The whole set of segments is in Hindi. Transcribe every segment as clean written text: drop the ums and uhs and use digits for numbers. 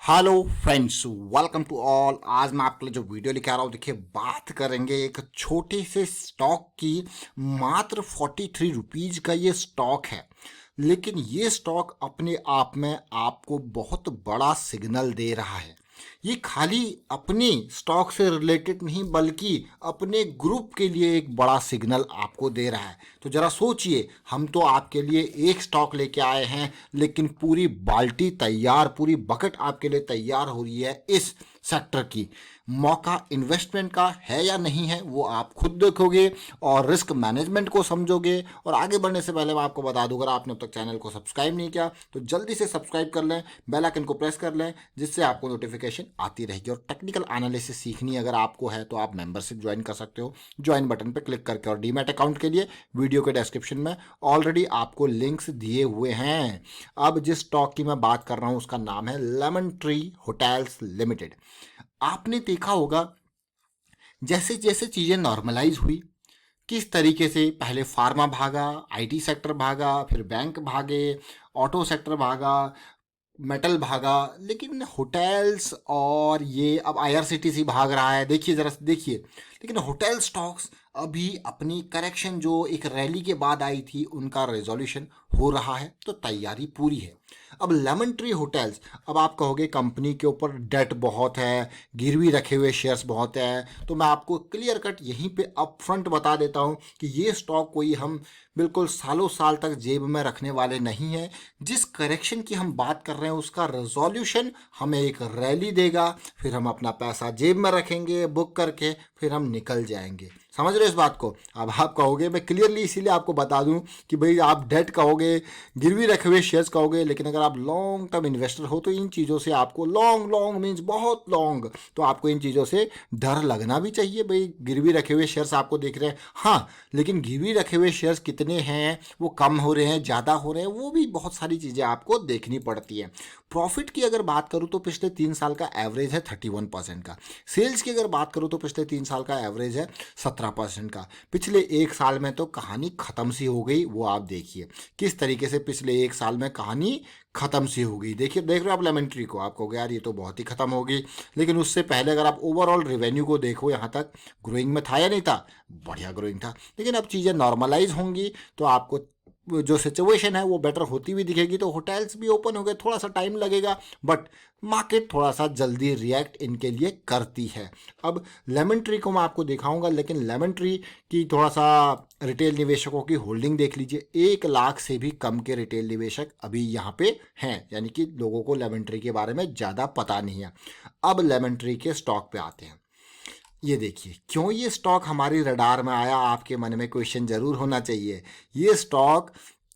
Hello friends, welcome to all. आज मैं आपके लिए जो वीडियो लेके आ रहा हूँ, देखिए बात करेंगे एक छोटे से स्टॉक की। मात्र 43 रुपीज का ये स्टॉक है, लेकिन ये स्टॉक अपने आप में आपको बहुत बड़ा सिग्नल दे रहा है। ये खाली अपने स्टॉक से रिलेटेड नहीं बल्कि अपने ग्रुप के लिए एक बड़ा सिग्नल आपको दे रहा है। तो जरा सोचिए, हम तो आपके लिए एक स्टॉक लेके आए हैं, लेकिन पूरी बाल्टी तैयार, पूरी बकेट आपके लिए तैयार हो रही है इस सेक्टर की। मौका इन्वेस्टमेंट का है या नहीं है वो आप खुद देखोगे और रिस्क मैनेजमेंट को समझोगे। और आगे बढ़ने से पहले मैं आपको बता दूं, अगर आपने अब तक चैनल को सब्सक्राइब नहीं किया तो जल्दी से सब्सक्राइब कर लें, बेल आइकन को प्रेस कर लें, जिससे आपको नोटिफिकेशन आती रहेगी। और टेक्निकल एनालिसिस सीखनी अगर आपको है तो आप मेंबरशिप ज्वाइन कर सकते हो, ज्वाइन बटन पर क्लिक करके। और डीमैट अकाउंट के लिए वीडियो के डिस्क्रिप्शन में ऑलरेडी आपको लिंक्स दिए हुए हैं। अब जिस स्टॉक की मैं बात कर रहा हूं उसका नाम है लेमन ट्री होटल्स लिमिटेड। आपने देखा होगा, जैसे जैसे चीज़ें नॉर्मलाइज हुई, किस तरीके से पहले फार्मा भागा, आईटी सेक्टर भागा, फिर बैंक भागे, ऑटो सेक्टर भागा, मेटल भागा, लेकिन होटल्स और ये अब आईआरसीटीसी भाग रहा है। देखिए, जरा देखिए, लेकिन होटल स्टॉक्स अभी अपनी करेक्शन जो एक रैली के बाद आई थी उनका रेजोल्यूशन हो रहा है, तो तैयारी पूरी है। अब लेमन ट्री होटल्स, अब आप कहोगे कंपनी के ऊपर डेट बहुत है, गिरवी रखे हुए शेयर्स बहुत है, तो मैं आपको क्लियर कट यहीं पे अप फ्रंट बता देता हूं कि ये स्टॉक कोई हम बिल्कुल सालों साल तक जेब में रखने वाले नहीं है। जिस करेक्शन की हम बात कर रहे हैं उसका रेजोल्यूशन हमें एक रैली देगा, फिर हम अपना पैसा जेब में रखेंगे बुक करके, फिर हम निकल जाएंगे। समझ रहे हो इस बात को? अब आप कहोगे, मैं क्लियरली इसीलिए आपको बता दूं कि भाई आप डेट कहोगे, गिरवी रखे हुए शेयर्स कहोगे, लेकिन अगर आप लॉन्ग टर्म इन्वेस्टर हो तो इन चीज़ों से आपको, लॉन्ग लॉन्ग मीन्स बहुत लॉन्ग, तो आपको इन चीज़ों से डर लगना भी चाहिए। भाई गिरवी रखे हुए शेयर्स आपको देख रहे हैं, हाँ, लेकिन गिरवी रखे हुए शेयर्स कितने हैं, वो कम हो रहे हैं, ज़्यादा हो रहे हैं, वो भी बहुत सारी चीज़ें आपको देखनी पड़ती है। प्रॉफिट की अगर बात करूँ तो पिछले 3 साल का एवरेज है 31% का। सेल्स की अगर बात करूँ तो पिछले 3 साल का एवरेज है 17% का। पिछले 1 साल में तो कहानी ख़त्म सी हो गई, वो आप देखिए किस तरीके से पिछले 1 साल में कहानी ख़त्म सी हो गई। देखिए, देख रहे हो आप लेमन ट्री को, आप कहोगे यार ये तो बहुत ही ख़त्म हो गई, लेकिन उससे पहले अगर आप ओवरऑल रेवेन्यू को देखो, यहाँ तक ग्रोइंग में था या नहीं था? बढ़िया ग्रोइंग था। लेकिन अब चीज़ें नॉर्मलाइज होंगी तो आपको जो सिचुएशन है वो बेटर होती हुई दिखेगी। तो होटल्स भी ओपन हो गए, थोड़ा सा टाइम लगेगा, बट मार्केट थोड़ा सा जल्दी रिएक्ट इनके लिए करती है। अब लेमन ट्री को मैं आपको दिखाऊंगा, लेकिन लेमन ट्री की थोड़ा सा रिटेल निवेशकों की होल्डिंग देख लीजिए। 1 लाख से भी कम के रिटेल निवेशक अभी यहाँ पे हैं, यानी कि लोगों को लेमन ट्री के बारे में ज़्यादा पता नहीं है। अब लेमन ट्री के स्टॉक पे आते हैं। ये देखिए, क्यों ये स्टॉक हमारी रडार में आया, आपके मन में क्वेश्चन जरूर होना चाहिए। ये स्टॉक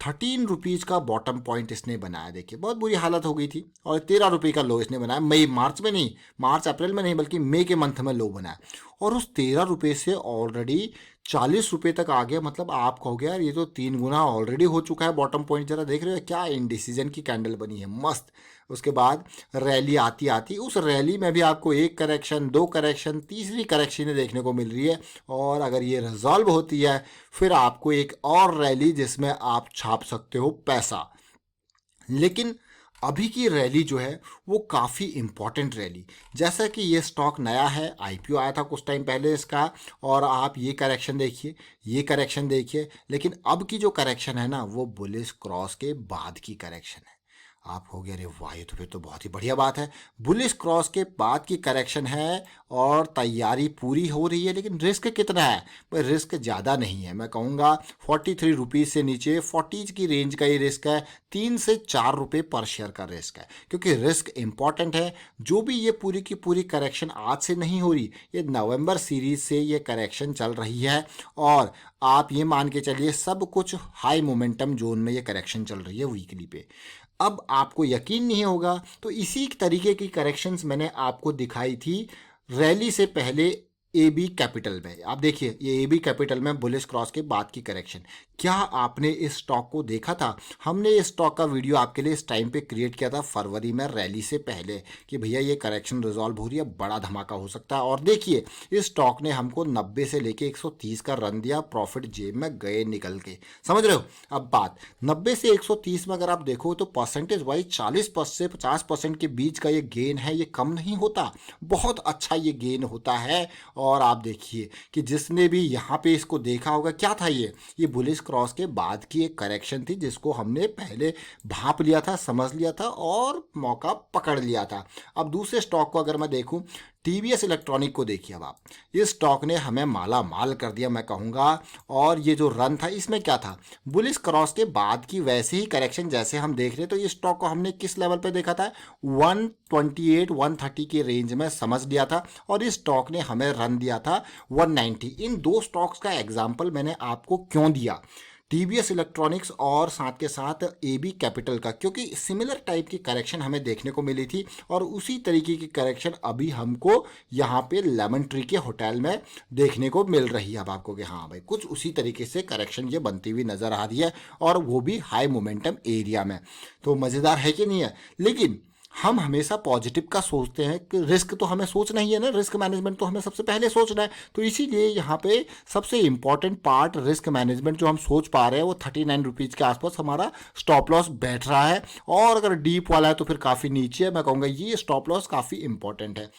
13 रुपीज का बॉटम पॉइंट इसने बनाया। देखिए, बहुत बुरी हालत हो गई थी, और 13 रुपये का लो इसने बनाया। मई मार्च में नहीं, मार्च अप्रैल में नहीं, बल्कि मई के मंथ में लो बनाया। और उस 13 रुपये से ऑलरेडी 40 रुपये तक आ गया। मतलब आप कहोगे यार ये तो 3 गुना ऑलरेडी हो चुका है बॉटम पॉइंट। जरा देख रहे हो क्या इनडिसीजन की कैंडल बनी है, मस्त। उसके बाद रैली आती आती, उस रैली में भी आपको एक करेक्शन, दो करेक्शन, तीसरी करेक्शन देखने को मिल रही है। और अगर ये रिजॉल्व होती है, फिर आपको एक और रैली जिसमें आप छाप सकते हो पैसा। लेकिन अभी की रैली जो है वो काफ़ी इम्पॉर्टेंट रैली। जैसा कि ये स्टॉक नया है, आईपीओ आया था कुछ टाइम पहले इसका, और आप ये करेक्शन देखिए, ये करेक्शन देखिए, लेकिन अब की जो करेक्शन है ना वो बुलिश क्रॉस के बाद की करेक्शन है। आप हो गए अरे वाह, ये तो फिर तो बहुत ही बढ़िया बात है। बुलिश क्रॉस के बाद की करेक्शन है और तैयारी पूरी हो रही है, लेकिन रिस्क कितना है? भाई रिस्क ज़्यादा नहीं है, मैं कहूँगा 43 रुपीज़ से नीचे 40 की रेंज का ही रिस्क है। 3 से 4 रुपये पर शेयर का रिस्क है, क्योंकि रिस्क इंपॉर्टेंट है। जो भी ये पूरी की पूरी करेक्शन आज से नहीं हो रही, ये नवंबर सीरीज से ये करेक्शन चल रही है। और आप ये मान के चलिए सब कुछ हाई मोमेंटम जोन में ये करेक्शन चल रही है वीकली पे। अब आपको यकीन नहीं होगा, तो इसी तरीके की करेक्शंस मैंने आपको दिखाई थी रैली से पहले ए बी कैपिटल में। आप देखिए ये ए बी कैपिटल में बुलिश क्रॉस के बाद की करेक्शन। क्या आपने इस स्टॉक को देखा था? हमने इस स्टॉक का वीडियो आपके लिए इस टाइम पे क्रिएट किया था फरवरी में रैली से पहले कि भैया ये करेक्शन रिजॉल्व हो रही है, बड़ा धमाका हो सकता है। और देखिए इस स्टॉक ने हमको 90 से लेके 130 का रन दिया, प्रॉफिट जेब में गए निकल के। समझ रहे हो? अब बात 90 से 130 में अगर आप देखो तो परसेंटेज वाइज 40% से 50% के बीच का ये गेन है, ये कम नहीं होता, बहुत अच्छा ये गेन होता है। और आप देखिए कि जिसने भी यहाँ पे इसको देखा होगा, क्या था ये बुलिश क्रॉस के बाद की एक करेक्शन थी जिसको हमने पहले भांप लिया था, समझ लिया था और मौका पकड़ लिया था। अब दूसरे स्टॉक को अगर मैं देखूं, टीवीएस इलेक्ट्रॉनिक को देखिए। अब आप इस स्टॉक ने हमें माला माल कर दिया मैं कहूँगा। और ये जो रन था इसमें क्या था, बुलिश क्रॉस के बाद की वैसे ही करेक्शन जैसे हम देख रहे। तो ये स्टॉक को हमने किस लेवल पे देखा था, 128 130 के रेंज में समझ लिया था और इस स्टॉक ने हमें रन दिया था 190। इन दो स्टॉक्स का एग्जाम्पल मैंने आपको क्यों दिया, टीवीएस इलेक्ट्रॉनिक्स और साथ के साथ एबी कैपिटल का, क्योंकि सिमिलर टाइप की करेक्शन हमें देखने को मिली थी और उसी तरीके की करेक्शन अभी हमको यहाँ पे लेमन ट्री के होटल में देखने को मिल रही है। अब आपको कि हाँ भाई कुछ उसी तरीके से करेक्शन ये बनती हुई नज़र आ रही है और वो भी हाई मोमेंटम एरिया में। तो मज़ेदार है कि नहीं है? लेकिन हम हमेशा पॉजिटिव का सोचते हैं कि रिस्क तो हमें सोचना ही है ना, रिस्क मैनेजमेंट तो हमें सबसे पहले सोचना है। तो इसीलिए यहाँ पे सबसे इंपॉर्टेंट पार्ट रिस्क मैनेजमेंट जो हम सोच पा रहे हैं वो 39 रुपीज़ के आसपास हमारा स्टॉप लॉस बैठ रहा है। और अगर डीप वाला है तो फिर काफ़ी नीचे है। मैं कहूँगा ये स्टॉप लॉस काफ़ी इंपॉर्टेंट है।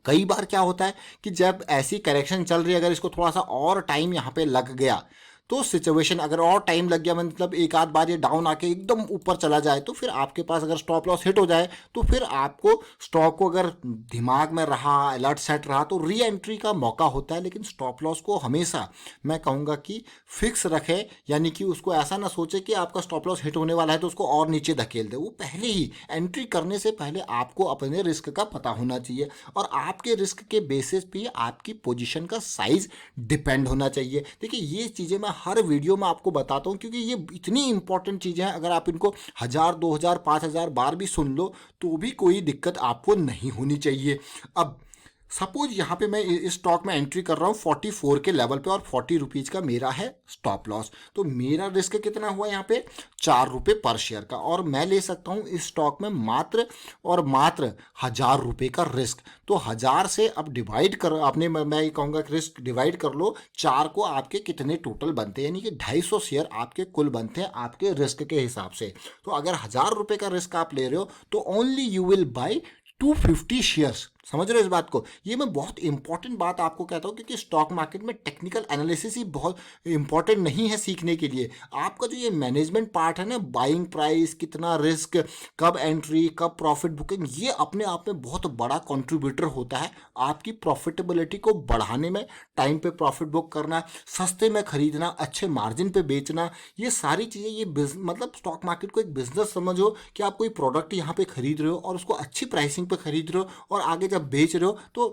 कई बार क्या होता है कि जब ऐसी करेक्शन चल रही है, अगर इसको थोड़ा सा और टाइम यहाँ पे लग गया तो सिचुएशन, अगर और टाइम लग गया मतलब एक आध बार ये डाउन आके एकदम ऊपर चला जाए तो फिर आपके पास अगर स्टॉप लॉस हिट हो जाए तो फिर आपको स्टॉक को अगर दिमाग में रहा, अलर्ट सेट रहा तो री एंट्री का मौका होता है। लेकिन स्टॉप लॉस को हमेशा मैं कहूँगा कि फिक्स रखें, यानी कि उसको ऐसा ना सोचे कि आपका स्टॉप लॉस हिट होने वाला है तो उसको और नीचे धकेल दे। वो पहले ही एंट्री करने से पहले आपको अपने रिस्क का पता होना चाहिए और आपके रिस्क के बेसिस पे आपकी पोजीशन का साइज डिपेंड होना चाहिए। देखिए ये चीज़ें मैं हर वीडियो में आपको बताता हूँ क्योंकि ये इतनी इंपॉर्टेंट चीज़ें हैं। अगर आप इनको 1000 2000 5000 बार भी सुन लो तो भी कोई दिक्कत आपको नहीं होनी चाहिए। अब सपोज यहाँ पे मैं इस स्टॉक में एंट्री कर रहा हूँ 44 के लेवल पे और 40 रुपीज़ का मेरा है स्टॉप लॉस, तो मेरा रिस्क कितना हुआ यहाँ पे 4 रुपये पर शेयर का। और मैं ले सकता हूँ इस स्टॉक में मात्र और मात्र 1000 रुपये का रिस्क। तो 1000 से अब डिवाइड कर आपने, मैं ये कहूँगा कि रिस्क डिवाइड कर लो, 4 को आपके कितने टोटल बनते हैं, यानी कि 250 शेयर आपके कुल बनते हैं आपके रिस्क के हिसाब से। तो अगर 1000 रुपये का रिस्क आप ले रहे हो तो only you will by 250 shares. समझ रहे हो इस बात को? ये मैं बहुत इंपॉर्टेंट बात आपको कहता हूँ क्योंकि स्टॉक मार्केट में टेक्निकल एनालिसिस ही बहुत इंपॉर्टेंट नहीं है सीखने के लिए। आपका जो ये मैनेजमेंट पार्ट है ना, बाइंग प्राइस, कितना रिस्क, कब एंट्री, कब प्रॉफिट बुकिंग, ये अपने आप में बहुत बड़ा कंट्रीब्यूटर होता है आपकी प्रॉफिटेबिलिटी को बढ़ाने में। टाइम पे प्रॉफिट बुक करना, सस्ते में खरीदना, अच्छे मार्जिन पे बेचना, ये सारी चीज़ें, ये मतलब स्टॉक मार्केट को एक बिजनेस समझो कि आप कोई प्रोडक्ट यहाँ पे खरीद रहे हो और उसको अच्छी प्राइसिंग पे खरीद रहे हो और आगे जब बेच रहे हो तो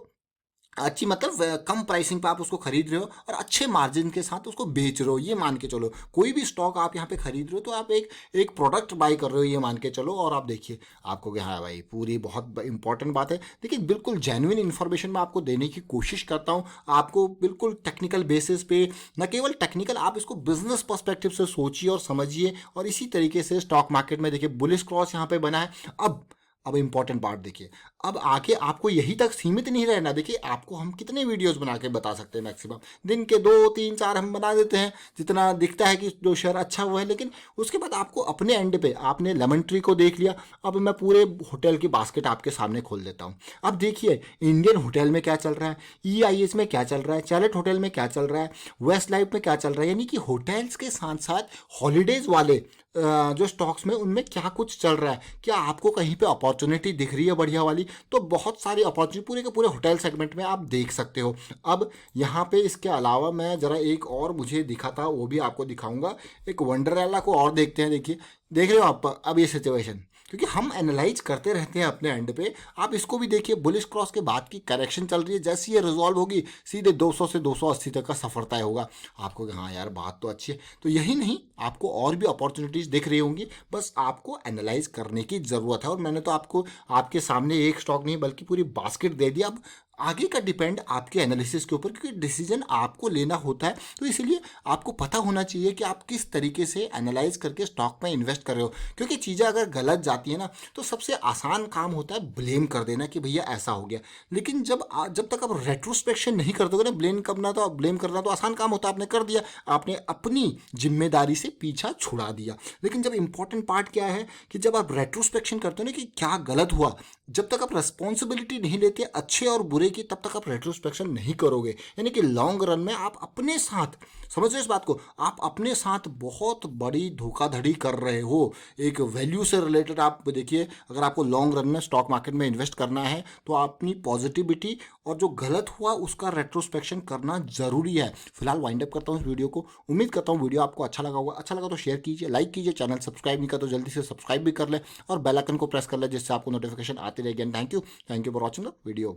अच्छी मतलब कम प्राइसिंग पे आप उसको खरीद रहे हो और अच्छे मार्जिन के साथ उसको बेच रहे हो। ये मान के चलो कोई भी स्टॉक आप यहाँ पे खरीद रहे हो तो आप एक प्रोडक्ट बाय कर रहे हो, ये मान के चलो। और आप देखिए आपको कि हाँ भाई पूरी बहुत इंपॉर्टेंट बात है। देखिए बिल्कुल जेन्युइन इन्फॉर्मेशन मैं आपको देने की कोशिश करता हूँ, आपको बिल्कुल टेक्निकल बेसिस पे, न केवल टेक्निकल, आप इसको बिजनेस पर्सपेक्टिव से सोचिए और समझिए। और इसी तरीके से स्टॉक मार्केट में देखिए बुलिश क्रॉस यहाँ पे बना है। अब इंपॉर्टेंट पार्ट देखिए, अब आके आपको यही तक सीमित नहीं रहना। देखिए आपको हम कितने वीडियोस बना के बता सकते हैं, मैक्सिमम दिन के 2 3 4 हम बना देते हैं जितना दिखता है कि जो शेयर अच्छा हुआ है। लेकिन उसके बाद आपको अपने एंड पे, आपने लेमन ट्री को देख लिया, अब मैं पूरे होटल की बास्केट आपके सामने खोल देता हूँ। अब देखिए इंडियन होटल में क्या चल रहा है, EIH में क्या चल रहा है, चैलेट होटल में क्या चल रहा है, वेस्ट लाइफ में क्या चल रहा है, यानी कि होटल्स के साथ साथ हॉलीडेज वाले जो स्टॉक्स में उनमें क्या कुछ चल रहा है। क्या आपको कहीं पे अपॉर्चुनिटी दिख रही है बढ़िया वाली? तो बहुत सारी अपॉर्चुनिटी पूरे के पूरे होटल सेगमेंट में आप देख सकते हो। अब यहाँ पे इसके अलावा मैं ज़रा एक और मुझे दिखा था वो भी आपको दिखाऊंगा, एक वंडरला को और देखते हैं। देखिए देख रहे हो आप अब ये सिचुएशन, क्योंकि हम एनालाइज करते रहते हैं अपने एंड पे। आप इसको भी देखिए, बुलिश क्रॉस के बाद की करेक्शन चल रही है, जैसे ये रिजॉल्व होगी सीधे 200 से 280 तक का सफर तय होगा। आपको हाँ यार बात तो अच्छी है। तो यही नहीं, आपको और भी अपॉर्चुनिटीज़ दिख रही होंगी, बस आपको एनालाइज करने की ज़रूरत है। और मैंने तो आपको आपके सामने एक स्टॉक नहीं बल्कि पूरी बास्केट दे दिया। अब आगे का डिपेंड आपके एनालिसिस के ऊपर, क्योंकि डिसीजन आपको लेना होता है। तो इसलिए आपको पता होना चाहिए कि आप किस तरीके से एनालाइज करके स्टॉक में इन्वेस्ट कर रहे हो, क्योंकि चीज़ें अगर गलत जाती है ना तो सबसे आसान काम होता है ब्लेम कर देना कि भैया ऐसा हो गया। लेकिन जब तक आप रेट्रोस्पेक्शन नहीं कर दोगे ना, ब्लेम करना तो आसान काम होता है, आपने कर दिया, आपने अपनी जिम्मेदारी से पीछा छुड़ा दिया। लेकिन जब इंपॉर्टेंट पार्ट क्या है कि जब आप रेट्रोस्पेक्शन करते हो ना कि क्या गलत हुआ, जब तक आप रिस्पॉन्सिबिलिटी नहीं लेते अच्छे और बुरे की, तब तक आप रेट्रोस्पेक्शन नहीं करोगे। यानी कि लॉन्ग रन में आप अपने साथ, समझ रहे हो इस बात को, आप अपने साथ बहुत बड़ी धोखाधड़ी कर रहे हो। एक वैल्यू से रिलेटेड आप देखिए, अगर आपको लॉन्ग रन में स्टॉक मार्केट में इन्वेस्ट करना है तो अपनी पॉजिटिविटी और जो गलत हुआ उसका रेट्रोस्पेक्शन करना जरूरी है। फिलहाल वाइंड अप करता हूँ इस वीडियो को। उम्मीद करता हूँ वीडियो आपको अच्छा लगा होगा। अच्छा लगा तो शेयर कीजिए, लाइक कीजिए, चैनल सब्सक्राइब नहीं कर तो जल्दी से सब्सक्राइब भी कर ले और बेल आइकन को प्रेस कर ले, जिससे आपको नोटिफिकेशन आती रहेगी। And thank you for watching the video.